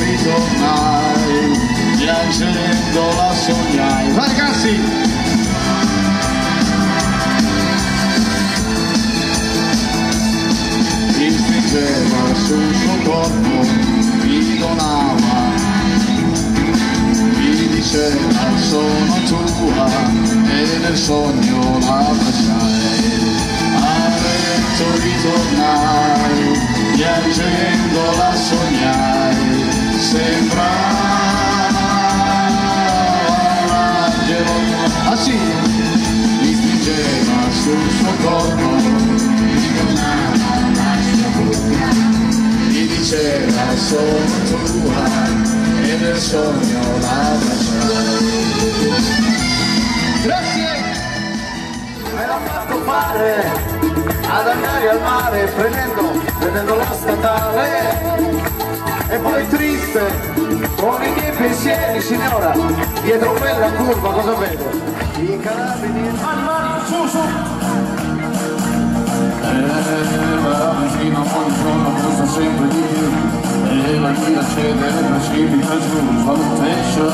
ritornai, piangendo la sognai. Vai ragazzi! Mi stringeva sul suo corpo, mi donava, mi diceva sono tua, e nel sogno la baciai. A letto ritornai, piangendo la sognai, sembrava ah sì, mi stringeva sul suo corpo, mi donava la sua bocca, mi diceva sono tua, e nel sogno la baciai. Grazie! Me l'ha fatto fare ad andare al mare prendendo la statale, e poi triste con i miei pensieri, signora, dietro quella curva cosa vedo? I carabinieri. Mani, su, su! La vicina ogni giorno costa sempre di più, e la guida cede, precipita giù, svalutation.